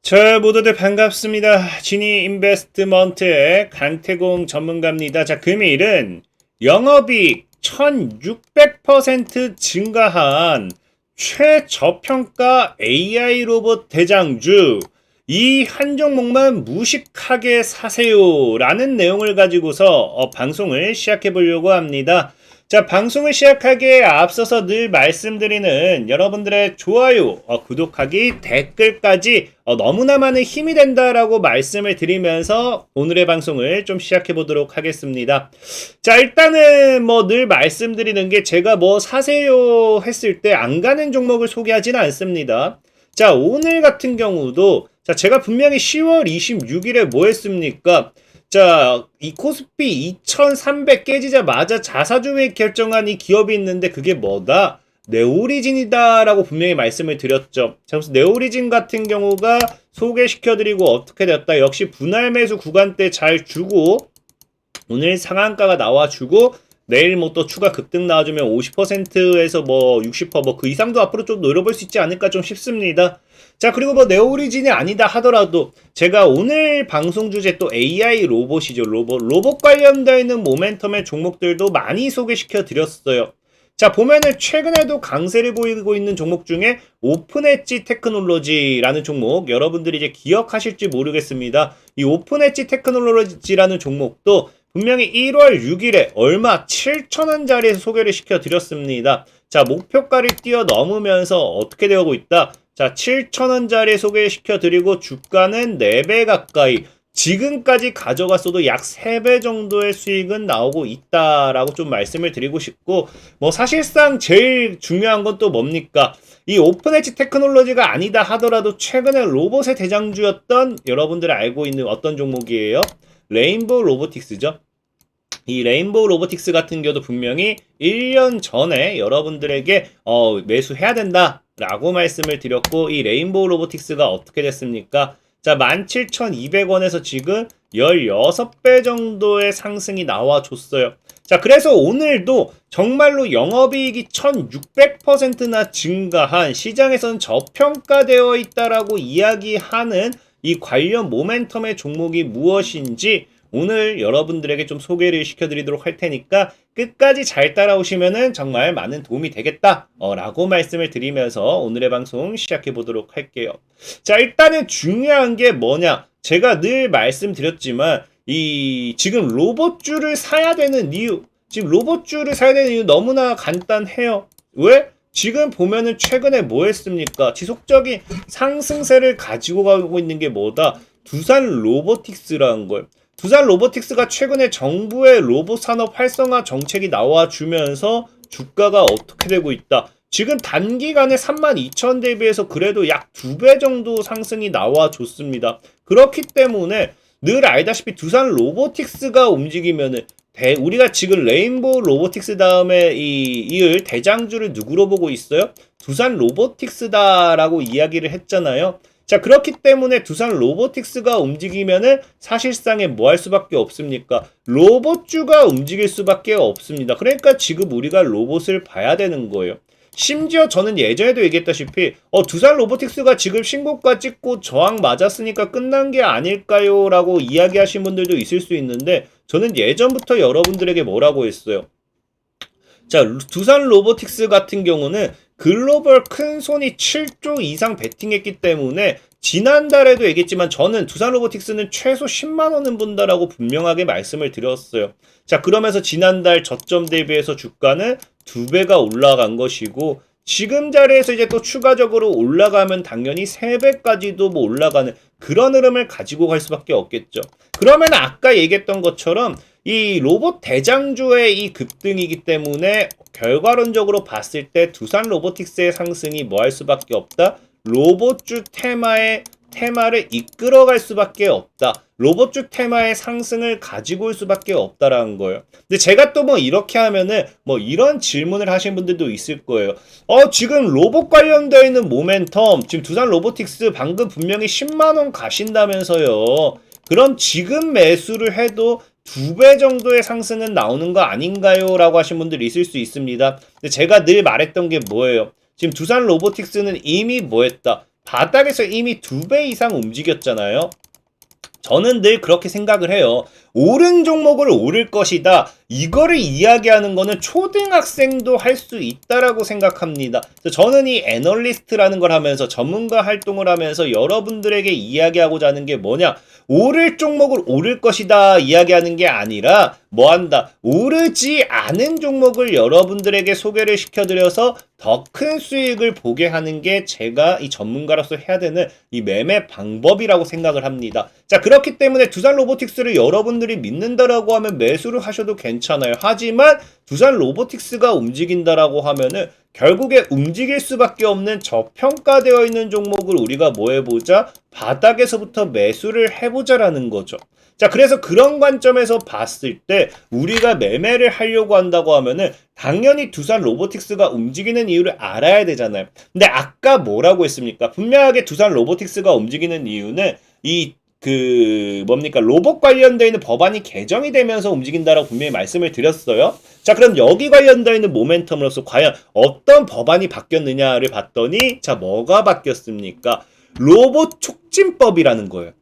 자, 모두들 반갑습니다. 지니 인베스트먼트의 강태공 전문가입니다. 자, 금일은 영업이익 1600% 증가한 최저평가 AI 로봇 대장주, 이 한 종목만 무식하게 사세요 라는 내용을 가지고서 방송을 시작해 보려고 합니다. 자, 방송을 시작하기에 앞서서 늘 말씀드리는 여러분들의 좋아요, 구독하기, 댓글까지 너무나 많은 힘이 된다라고 말씀을 드리면서 오늘의 방송을 좀 시작해 보도록 하겠습니다. 자, 일단은 늘 말씀드리는 게 제가 사세요 했을 때 안 가는 종목을 소개하지는 않습니다. 자, 오늘 같은 경우도 자, 제가 분명히 10월 26일에 뭐 했습니까? 자, 이 코스피 2300 깨지자마자 자사주에 결정한 이 기업이 있는데 그게 뭐다? 네오리진이다 라고 분명히 말씀을 드렸죠. 자, 그래서 네오리진 같은 경우가 소개시켜드리고 어떻게 됐다? 역시 분할 매수 구간대 잘 주고 오늘 상한가가 나와주고 내일 또 추가 급등 나와주면 50%에서 60% 그 이상도 앞으로 좀 노려볼 수 있지 않을까 좀 싶습니다. 자, 그리고 네오리진이 아니다 하더라도 제가 오늘 방송 주제 또 AI 로봇이죠. 로봇 관련되어 있는 모멘텀의 종목들도 많이 소개시켜 드렸어요. 자, 보면은 최근에도 강세를 보이고 있는 종목 중에 오픈엣지 테크놀로지라는 종목, 여러분들이 이제 기억하실지 모르겠습니다. 이 오픈엣지 테크놀로지라는 종목도 분명히 1월 6일에 얼마 7,000원짜리에서 소개를 시켜드렸습니다. 자, 목표가를 뛰어넘으면서 어떻게 되고 있다? 자, 7,000원짜리 소개시켜드리고 주가는 4배 가까이 지금까지 가져갔어도 약 3배 정도의 수익은 나오고 있다라고 좀 말씀을 드리고 싶고, 사실상 제일 중요한 건 또 뭡니까? 이 오픈엣지 테크놀로지가 아니다 하더라도 최근에 로봇의 대장주였던 여러분들이 알고 있는 어떤 종목이에요? 레인보우 로보틱스죠. 이 레인보우 로보틱스 같은 경우도 분명히 1년 전에 여러분들에게 매수해야 된다 라고 말씀을 드렸고, 이 레인보우 로보틱스가 어떻게 됐습니까? 자, 17,200원에서 지금 16배 정도의 상승이 나와줬어요. 자, 그래서 오늘도 정말로 영업이익이 1600%나 증가한, 시장에서는 저평가되어 있다라고 이야기하는 이 관련 모멘텀의 종목이 무엇인지 오늘 여러분들에게 좀 소개를 시켜드리도록 할 테니까 끝까지 잘 따라오시면은 정말 많은 도움이 되겠다 라고 말씀을 드리면서 오늘의 방송 시작해 보도록 할게요. 자, 일단은 중요한 게 뭐냐, 제가 늘 말씀드렸지만 지금 로봇주를 사야 되는 이유, 지금 로봇주를 사야 되는 이유 너무나 간단해요. 왜? 지금 보면은 최근에 뭐 했습니까? 지속적인 상승세를 가지고 가고 있는 게 뭐다? 두산 로보틱스라는 걸. 두산 로보틱스가 최근에 정부의 로봇 산업 활성화 정책이 나와주면서 주가가 어떻게 되고 있다? 지금 단기간에 32,000 대비해서 그래도 약 2배 정도 상승이 나와줬습니다. 그렇기 때문에 늘 알다시피 두산 로보틱스가 움직이면은 우리가 지금 레인보우 로보틱스 다음에 이을 대장주를 누구로 보고 있어요? 두산 로보틱스다라고 이야기를 했잖아요. 자, 그렇기 때문에 두산 로보틱스가 움직이면은 사실상에 뭐 할 수밖에 없습니까? 로봇주가 움직일 수밖에 없습니다. 그러니까 지금 우리가 로봇을 봐야 되는 거예요. 심지어 저는 예전에도 얘기했다시피 두산 로보틱스가 지금 신고가 찍고 저항 맞았으니까 끝난 게 아닐까요? 라고 이야기하신 분들도 있을 수 있는데, 저는 예전부터 여러분들에게 뭐라고 했어요? 자, 두산 로보틱스 같은 경우는 글로벌 큰손이 7조 이상 베팅했기 때문에 지난달에도 얘기했지만 저는 두산 로보틱스는 최소 10만원은 본다라고 분명하게 말씀을 드렸어요. 자, 그러면서 지난달 저점 대비해서 주가는 2배가 올라간 것이고, 지금 자리에서 이제 또 추가적으로 올라가면 당연히 3배까지도 올라가는 그런 흐름을 가지고 갈 수밖에 없겠죠. 그러면 아까 얘기했던 것처럼 이 로봇 대장주의 이 급등이기 때문에 결과론적으로 봤을 때 두산 로보틱스의 상승이 뭐 할 수밖에 없다? 로봇주 테마를 이끌어갈 수밖에 없다. 로봇주 테마의 상승을 가지고 올 수밖에 없다라는 거예요. 근데 제가 또 이렇게 하면은 이런 질문을 하신 분들도 있을 거예요. 지금 로봇 관련되어 있는 모멘텀, 지금 두산 로보틱스 방금 분명히 10만원 가신다면서요. 그럼 지금 매수를 해도 2배 정도의 상승은 나오는 거 아닌가요? 라고 하신 분들이 있을 수 있습니다. 근데 제가 늘 말했던 게 뭐예요? 지금 두산 로보틱스는 이미 뭐 했다? 바닥에서 이미 2배 이상 움직였잖아요. 저는 늘 그렇게 생각을 해요. 오른 종목을 오를 것이다. 이거를 이야기하는 거는 초등학생도 할 수 있다라고 생각합니다. 그래서 저는 이 애널리스트라는 걸 하면서 전문가 활동을 하면서 여러분들에게 이야기하고자 하는 게 뭐냐? 오를 종목을 오를 것이다 이야기하는 게 아니라 뭐 한다? 오르지 않은 종목을 여러분들에게 소개를 시켜드려서 더 큰 수익을 보게 하는 게 제가 이 전문가로서 해야 되는 이 매매 방법이라고 생각을 합니다. 자, 그렇기 때문에 두산 로보틱스를 여러분들이 믿는다라고 하면 매수를 하셔도 괜찮아요. 하지만 두산 로보틱스가 움직인다라고 하면은 결국에 움직일 수밖에 없는 저평가되어 있는 종목을 우리가 뭐 해보자? 바닥에서부터 매수를 해보자라는 거죠. 자, 그래서 그런 관점에서 봤을 때 우리가 매매를 하려고 한다고 하면은 당연히 두산 로보틱스가 움직이는 이유를 알아야 되잖아요. 근데 아까 뭐라고 했습니까? 분명하게 두산 로보틱스가 움직이는 이유는 뭡니까? 로봇 관련되어 있는 법안이 개정이 되면서 움직인다라고 분명히 말씀을 드렸어요. 자, 그럼 여기 관련되어 있는 모멘텀으로서 과연 어떤 법안이 바뀌었느냐를 봤더니, 자, 뭐가 바뀌었습니까? 로봇 촉진법이라는 거예요.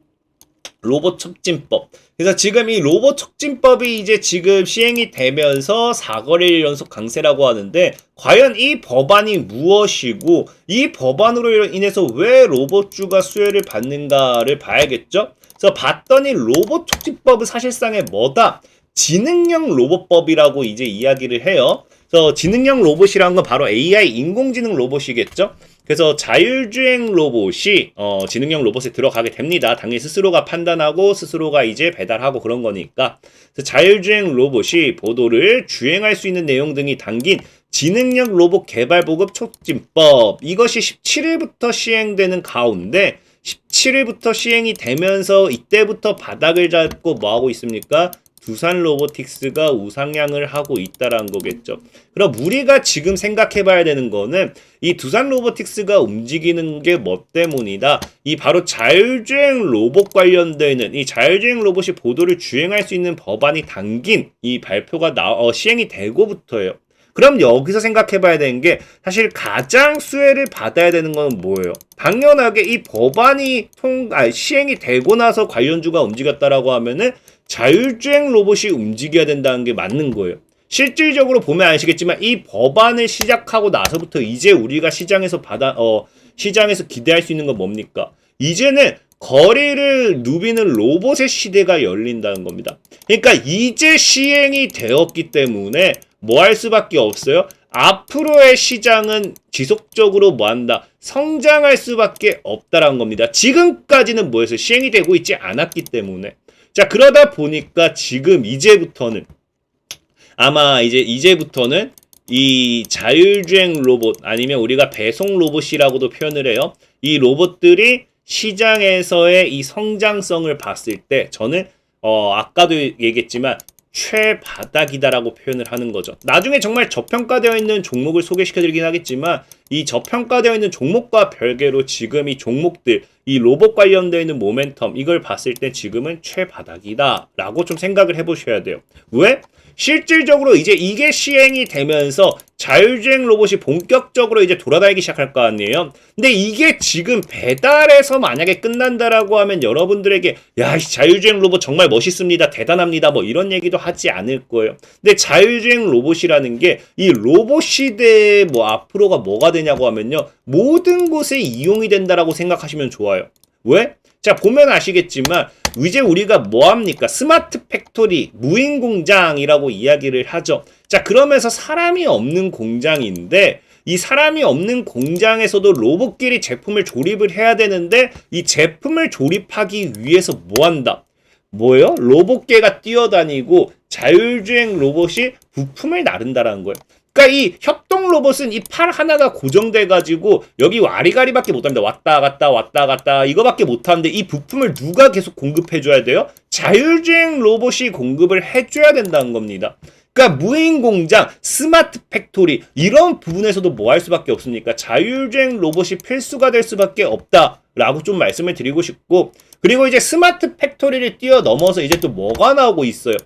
로봇 촉진법. 그래서 지금 이 로봇 촉진법이 이제 지금 시행이 되면서 4거래일 연속 강세라고 하는데, 과연 이 법안이 무엇이고 이 법안으로 인해서 왜 로봇주가 수혜를 받는가를 봐야겠죠. 그래서 봤더니 로봇 촉진법은 사실상의 뭐다? 지능형 로봇법이라고 이제 이야기를 해요. 그래서 지능형 로봇이라는 건 바로 AI 인공지능 로봇이겠죠. 그래서 자율주행 로봇이 지능형 로봇에 들어가게 됩니다. 당연히 스스로가 판단하고 스스로가 이제 배달하고 그런 거니까. 그래서 자율주행 로봇이 보도를 주행할 수 있는 내용 등이 담긴 지능형 로봇 개발 보급 촉진법. 이것이 17일부터 시행되는 가운데 17일부터 시행이 되면서 이때부터 바닥을 잡고 뭐 하고 있습니까? 두산 로보틱스가 우상향을 하고 있다라는 거겠죠. 그럼 우리가 지금 생각해 봐야 되는 거는 이 두산 로보틱스가 움직이는 게 뭐 때문이다. 이 바로 자율주행 로봇 관련되는 이 자율주행 로봇이 보도를 주행할 수 있는 법안이 담긴 이 발표가 시행이 되고부터예요. 그럼 여기서 생각해 봐야 되는 게 사실 가장 수혜를 받아야 되는 건 뭐예요? 당연하게 이 법안이 시행이 되고 나서 관련주가 움직였다라고 하면은 자율주행 로봇이 움직여야 된다는 게 맞는 거예요. 실질적으로 보면 아시겠지만 이 법안을 시작하고 나서부터 이제 우리가 시장에서 기대할 수 있는 건 뭡니까? 이제는 거리를 누비는 로봇의 시대가 열린다는 겁니다. 그러니까 이제 시행이 되었기 때문에 뭐 할 수밖에 없어요? 앞으로의 시장은 지속적으로 뭐 한다? 성장할 수밖에 없다라는 겁니다. 지금까지는 뭐해서 시행이 되고 있지 않았기 때문에. 자, 그러다 보니까 지금 이제부터는 아마 이제부터는 이 자율주행 로봇 아니면 우리가 배송 로봇이라고도 표현을 해요. 이 로봇들이 시장에서의 이 성장성을 봤을 때 저는 아까도 얘기했지만 최바닥이다라고 표현을 하는 거죠. 나중에 정말 저평가되어 있는 종목을 소개시켜드리긴 하겠지만 이 저평가되어 있는 종목과 별개로 지금 이 종목들 이 로봇 관련되어 있는 모멘텀 이걸 봤을 때 지금은 최바닥이다 라고 좀 생각을 해보셔야 돼요. 왜? 실질적으로 이제 이게 시행이 되면서 자율주행 로봇이 본격적으로 이제 돌아다니기 시작할 거 아니에요. 근데 이게 지금 배달에서 만약에 끝난다라고 하면 여러분들에게 야, 자율주행 로봇 정말 멋있습니다. 대단합니다. 뭐 이런 얘기도 하지 않을 거예요. 근데 자율주행 로봇이라는 게 이 로봇 시대의 뭐 앞으로가 뭐가 되냐고 하면요. 모든 곳에 이용이 된다라고 생각하시면 좋아요. 왜? 자, 보면 아시겠지만 이제 우리가 뭐 합니까? 스마트 팩토리, 무인 공장이라고 이야기를 하죠. 자, 그러면서 사람이 없는 공장인데 이 사람이 없는 공장에서도 로봇끼리 제품을 조립을 해야 되는데 이 제품을 조립하기 위해서 뭐 한다? 뭐예요? 로봇계가 뛰어다니고 자율주행 로봇이 부품을 나른다라는 거예요. 그러니까 이 협동 로봇은 이 팔 하나가 고정돼 가지고 여기 와리가리밖에 못합니다. 왔다 갔다 왔다 갔다 이거밖에 못하는데 이 부품을 누가 계속 공급해 줘야 돼요? 자율주행 로봇이 공급을 해줘야 된다는 겁니다. 그러니까 무인 공장, 스마트 팩토리 이런 부분에서도 뭐 할 수밖에 없습니까? 자율주행 로봇이 필수가 될 수밖에 없다라고 좀 말씀을 드리고 싶고, 그리고 이제 스마트 팩토리를 뛰어넘어서 이제 또 뭐가 나오고 있어요?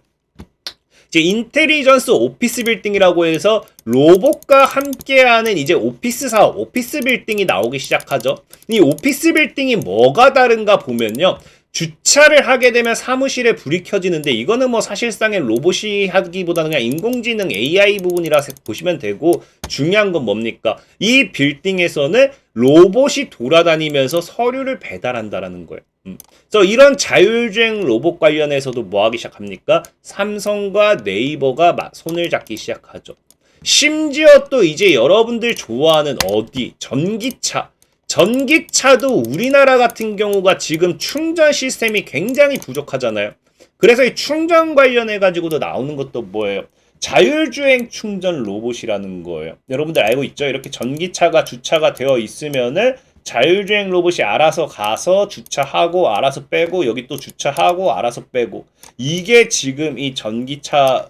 이제 인텔리전스 오피스 빌딩이라고 해서 로봇과 함께하는 이제 오피스 사업, 오피스 빌딩이 나오기 시작하죠. 이 오피스 빌딩이 뭐가 다른가 보면요. 주차를 하게 되면 사무실에 불이 켜지는데 이거는 뭐 사실상의 로봇이 하기보다는 그냥 인공지능 AI 부분이라 보시면 되고, 중요한 건 뭡니까? 이 빌딩에서는 로봇이 돌아다니면서 서류를 배달한다라는 거예요. 그래서 이런 자율주행 로봇 관련해서도 뭐 하기 시작합니까? 삼성과 네이버가 손을 잡기 시작하죠. 심지어 또 이제 여러분들 좋아하는 어디? 전기차. 전기차도 우리나라 같은 경우가 지금 충전 시스템이 굉장히 부족하잖아요. 그래서 이 충전 관련해 가지고도 나오는 것도 뭐예요? 자율주행 충전 로봇이라는 거예요. 여러분들 알고 있죠? 이렇게 전기차가 주차가 되어 있으면은 자율주행 로봇이 알아서 가서 주차하고 알아서 빼고, 여기 또 주차하고 알아서 빼고, 이게 지금 이 전기차를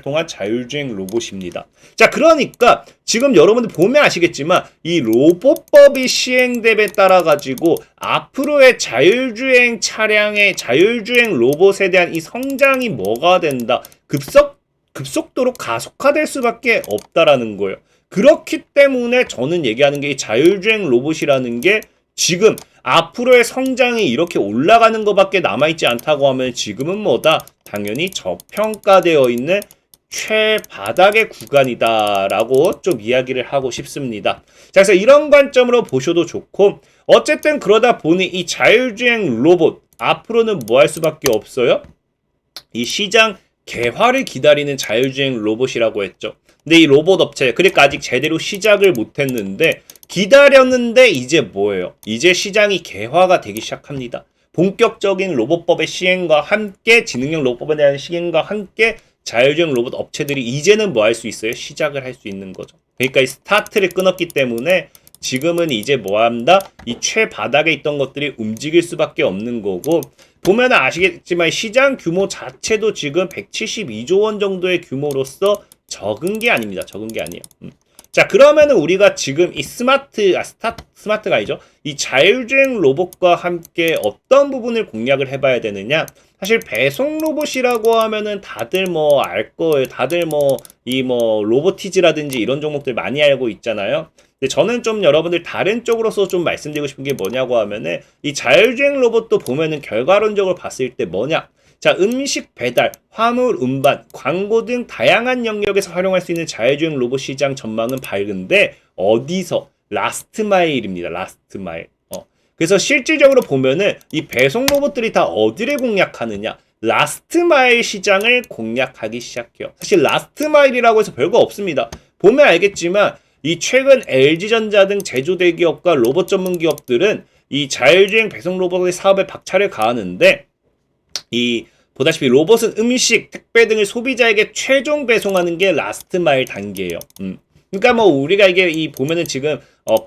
통한 자율주행 로봇입니다. 자, 그러니까 지금 여러분들 보면 아시겠지만 이 로봇법이 시행됨에 따라 가지고 앞으로의 자율주행 차량의 자율주행 로봇에 대한 이 성장이 뭐가 된다? 급속도로 가속화될 수밖에 없다라는 거예요. 그렇기 때문에 저는 얘기하는 게 이 자율주행 로봇이라는 게 지금 앞으로의 성장이 이렇게 올라가는 것밖에 남아있지 않다고 하면 지금은 뭐다? 당연히 저평가되어 있는 최바닥의 구간이다라고 좀 이야기를 하고 싶습니다. 자, 그래서 이런 관점으로 보셔도 좋고, 어쨌든 그러다 보니 이 자율주행 로봇 앞으로는 뭐 할 수밖에 없어요? 이 시장 개화를 기다리는 자율주행 로봇이라고 했죠. 근데 이 로봇 업체, 그러니까 아직 제대로 시작을 못했는데 기다렸는데 이제 뭐예요? 이제 시장이 개화가 되기 시작합니다. 본격적인 로봇법의 시행과 함께, 지능형 로봇법에 대한 시행과 함께 자율주행 로봇 업체들이 이제는 뭐 할 수 있어요? 시작을 할 수 있는 거죠. 그러니까 이 스타트를 끊었기 때문에 지금은 이제 뭐 한다? 이 최바닥에 있던 것들이 움직일 수밖에 없는 거고, 보면 아시겠지만 시장 규모 자체도 지금 172조 원 정도의 규모로서 적은 게 아닙니다. 적은 게 아니에요. 자, 그러면은 우리가 지금 이 스마트가 아니죠. 이 자율주행 로봇과 함께 어떤 부분을 공략을 해봐야 되느냐? 사실 배송 로봇이라고 하면은 다들 뭐 알 거예요. 다들 뭐 로보티즈라든지 이런 종목들 많이 알고 있잖아요. 근데 저는 좀 여러분들 다른 쪽으로서 좀 말씀드리고 싶은 게 뭐냐고 하면은 이 자율주행 로봇도 보면은 결과론적으로 봤을 때 뭐냐? 자, 음식 배달, 화물 운반, 광고 등 다양한 영역에서 활용할 수 있는 자율주행 로봇 시장 전망은 밝은데 어디서? 라스트 마일입니다. 라스트 마일. 그래서 실질적으로 보면은 이 배송 로봇들이 다 어디를 공략하느냐? 라스트 마일 시장을 공략하기 시작해요. 사실 라스트 마일이라고 해서 별거 없습니다. 보면 알겠지만 이 최근 LG전자 등 제조 대기업과 로봇 전문 기업들은 이 자율주행 배송 로봇의 사업에 박차를 가하는데, 보다시피 로봇은 음식, 택배 등을 소비자에게 최종 배송하는 게 라스트 마일 단계예요. 그러니까 뭐 우리가 이게 보면은 지금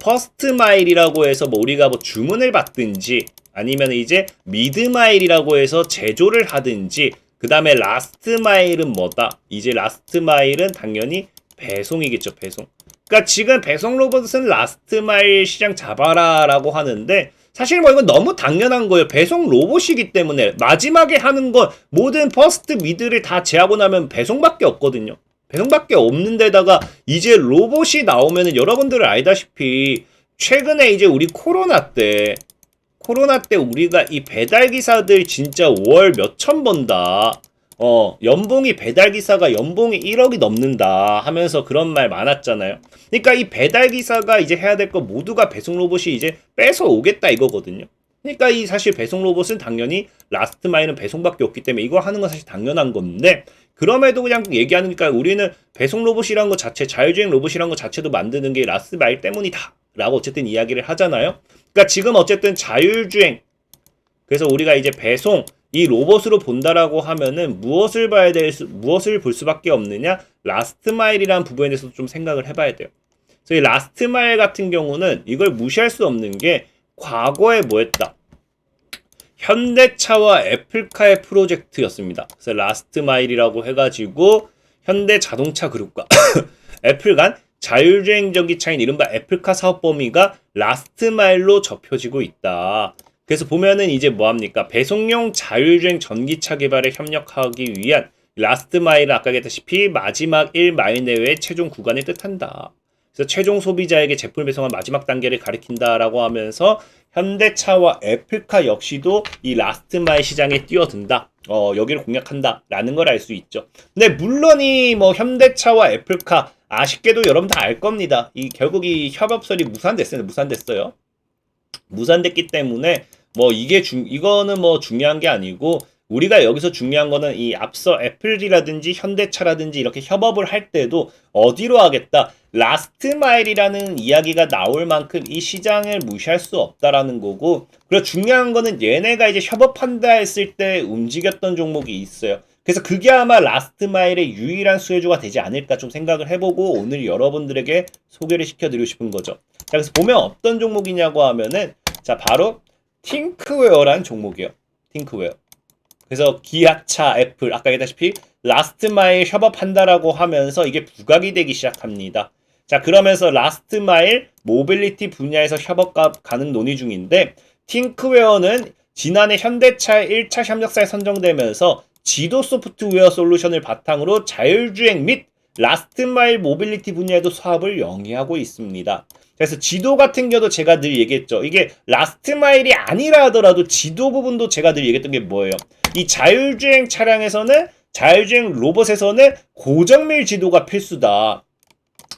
퍼스트 마일이라고 해서 뭐 우리가 뭐 주문을 받든지, 아니면 이제 미드 마일이라고 해서 제조를 하든지, 그 다음에 라스트 마일은 뭐다? 이제 라스트 마일은 당연히 배송이겠죠. 배송. 그러니까 지금 배송 로봇은 라스트 마일 시장 잡아라라고 하는데, 사실 뭐 이건 너무 당연한 거예요. 배송 로봇이기 때문에 마지막에 하는 건 모든 퍼스트 미드를 다 제하고 나면 배송밖에 없거든요. 배송밖에 없는 데다가 이제 로봇이 나오면은 여러분들은 알다시피 최근에 이제 우리 코로나 때 우리가 이 배달기사들 진짜 월 몇천 번다. 연봉이 배달기사가 연봉이 1억이 넘는다 하면서 그런 말 많았잖아요. 그러니까 이 배달기사가 이제 해야 될 거 모두가 배송 로봇이 이제 뺏어 오겠다 이거거든요. 그러니까 이 사실 배송 로봇은 당연히 라스트 마일은 배송밖에 없기 때문에 이거 하는 건 사실 당연한 건데, 그럼에도 그냥 얘기하니까 우리는 배송 로봇이란 것 자체, 자율주행 로봇이란 것 자체도 만드는 게 라스트 마일 때문이다 라고 어쨌든 이야기를 하잖아요. 그러니까 지금 어쨌든 자율주행, 그래서 우리가 이제 배송 이 로봇으로 본다라고 하면은 무엇을 볼 수밖에 없느냐? 라스트 마일이라는 부분에 대해서도 좀 생각을 해봐야 돼요. 그래서 이 라스트 마일 같은 경우는 이걸 무시할 수 없는 게 과거에 뭐했다? 현대차와 애플카의 프로젝트였습니다. 그래서 라스트 마일이라고 해가지고 현대 자동차 그룹과 애플 간 자율주행 전기차인 이른바 애플카 사업 범위가 라스트 마일로 접혀지고 있다. 그래서 보면은 이제 뭐합니까? 배송용 자율주행 전기차 개발에 협력하기 위한 라스트 마일은 아까 얘기했다시피 마지막 1마일 내외의 최종 구간을 뜻한다. 그래서 최종 소비자에게 제품을 배송한 마지막 단계를 가리킨다라고 하면서 현대차와 애플카 역시도 이 라스트 마일 시장에 뛰어든다. 여기를 공략한다라는 걸 알 수 있죠. 근데 물론 이 뭐 현대차와 애플카 아쉽게도 여러분 다 알 겁니다. 이 결국 이 협업설이 무산됐어요. 무산됐기 때문에 뭐 이거는 뭐 중요한 게 아니고 우리가 여기서 중요한 거는 이 앞서 애플이라든지 현대차라든지 이렇게 협업을 할 때도 어디로 하겠다. 라스트 마일이라는 이야기가 나올 만큼 이 시장을 무시할 수 없다라는 거고, 그리고 중요한 거는 얘네가 이제 협업한다 했을 때 움직였던 종목이 있어요. 그래서 그게 아마 라스트 마일의 유일한 수혜주가 되지 않을까 좀 생각을 해보고 오늘 여러분들에게 소개를 시켜드리고 싶은 거죠. 자, 그래서 보면 어떤 종목이냐고 하면은 자, 바로 팅크웨어라는 종목이에요. 팅크웨어. 그래서 기아차, 애플, 아까 얘기했다시피 라스트 마일 협업한다라고 하면서 이게 부각이 되기 시작합니다. 자, 그러면서 라스트 마일 모빌리티 분야에서 협업 가능 논의 중인데 팅크웨어는 지난해 현대차의 1차 협력사에 선정되면서 지도 소프트웨어 솔루션을 바탕으로 자율주행 및 라스트 마일 모빌리티 분야에도 사업을 영위하고 있습니다. 그래서 지도 같은 경우도 제가 늘 얘기했죠. 이게 라스트 마일이 아니라 하더라도 지도 부분도 제가 늘 얘기했던 게 뭐예요? 이 자율주행 차량에서는 자율주행 로봇에서는 고정밀 지도가 필수다.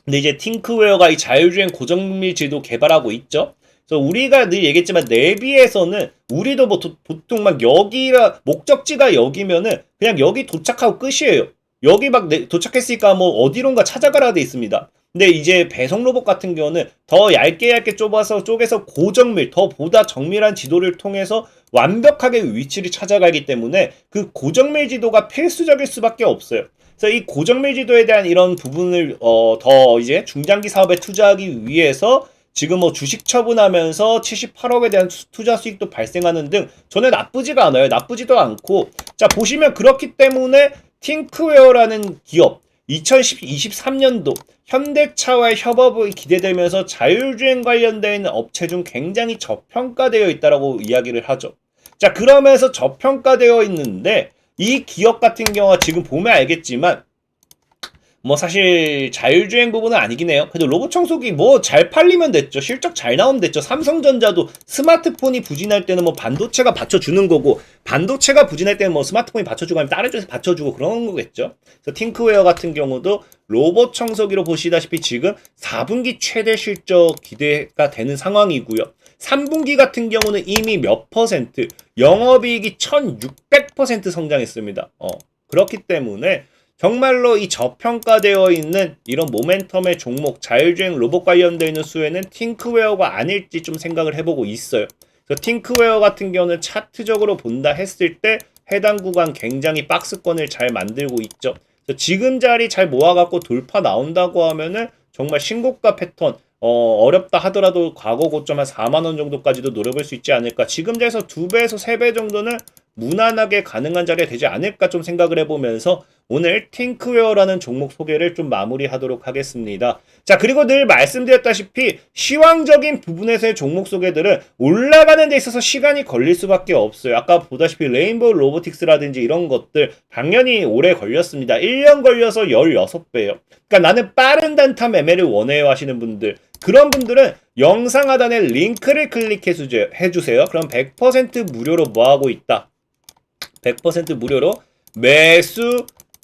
근데 이제 팅크웨어가 이 자율주행 고정밀 지도 개발하고 있죠. 그래서 우리가 늘 얘기했지만 내비에서는 우리도 뭐 보통 막 여기가 목적지가 여기면은 그냥 여기 도착하고 끝이에요. 여기 막 도착했으니까 뭐 어디론가 찾아가라 돼 있습니다. 근데 이제 배송 로봇 같은 경우는 더 얇게 쪼개서 고정밀, 더 보다 정밀한 지도를 통해서 완벽하게 위치를 찾아가기 때문에 그 고정밀 지도가 필수적일 수밖에 없어요. 그래서 이 고정밀 지도에 대한 이런 부분을 더 이제 중장기 사업에 투자하기 위해서 지금 뭐 주식 처분하면서 78억에 대한 투자 수익도 발생하는 등 저는 나쁘지가 않아요. 나쁘지도 않고 자 보시면 그렇기 때문에 팅크웨어라는 기업 2023년도 현대차와의 협업이 기대되면서 자율주행 관련되어 있는 업체 중 굉장히 저평가되어 있다라고 이야기를 하죠. 자 그러면서 저평가되어 있는데 이 기업 같은 경우가 지금 보면 알겠지만 뭐 사실 자율주행 부분은 아니긴 해요. 그래도 로봇 청소기 뭐 잘 팔리면 됐죠. 실적 잘 나오면 됐죠. 삼성전자도 스마트폰이 부진할 때는 뭐 반도체가 받쳐주는 거고 반도체가 부진할 때는 뭐 스마트폰이 받쳐주고 하면 다른 쪽에서 받쳐주고 그런 거겠죠. 그래서 팅크웨어 같은 경우도 로봇 청소기로 보시다시피 지금 4분기 최대 실적 기대가 되는 상황이고요. 3분기 같은 경우는 이미 몇 퍼센트 영업이익이 1600% 성장했습니다. 그렇기 때문에 정말로 이 저평가되어 있는 이런 모멘텀의 종목 자율주행 로봇 관련되어 있는 수혜는 팅크웨어가 아닐지 좀 생각을 해보고 있어요. 그래서 팅크웨어 같은 경우는 차트적으로 본다 했을 때 해당 구간 굉장히 박스권을 잘 만들고 있죠. 그래서 지금 자리 잘 모아갖고 돌파 나온다고 하면은 정말 신고가 패턴 어렵다 하더라도 과거 고점 한 4만원 정도까지도 노려볼 수 있지 않을까. 지금 자리에서 2배에서 3배 정도는 무난하게 가능한 자리가 되지 않을까 좀 생각을 해보면서 오늘 팅크웨어라는 종목 소개를 좀 마무리하도록 하겠습니다. 자 그리고 늘 말씀드렸다시피 시황적인 부분에서의 종목 소개들은 올라가는 데 있어서 시간이 걸릴 수밖에 없어요. 아까 보다시피 레인보우 로보틱스라든지 이런 것들 당연히 오래 걸렸습니다. 1년 걸려서 16배예요. 그러니까 나는 빠른 단타 매매를 원해요 하시는 분들 그런 분들은 영상 하단에 링크를 클릭해주세요. 그럼 100% 무료로 뭐하고 있다? 100% 무료로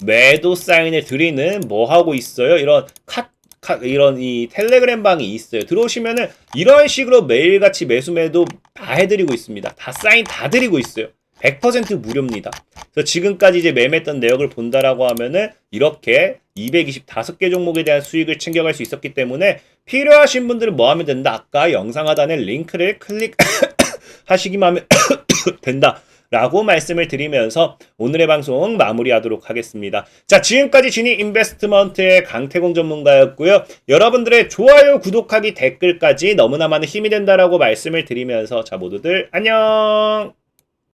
매도 사인을 드리는 뭐 하고 있어요? 이런 이 텔레그램 방이 있어요. 들어오시면은 이런 식으로 매일같이 매수 매도 다 해드리고 있습니다. 다 사인 다 드리고 있어요. 100% 무료입니다. 그래서 지금까지 이제 매매했던 내역을 본다라고 하면은 이렇게 225개 종목에 대한 수익을 챙겨갈 수 있었기 때문에 필요하신 분들은 뭐 하면 된다? 아까 영상 하단에 링크를 클릭하시기만 하면 된다. 라고 말씀을 드리면서 오늘의 방송 마무리하도록 하겠습니다. 자, 지금까지 지니 인베스트먼트의 강태공 전문가였고요. 여러분들의 좋아요, 구독하기, 댓글까지 너무나 많은 힘이 된다라고 말씀을 드리면서 자, 모두들 안녕!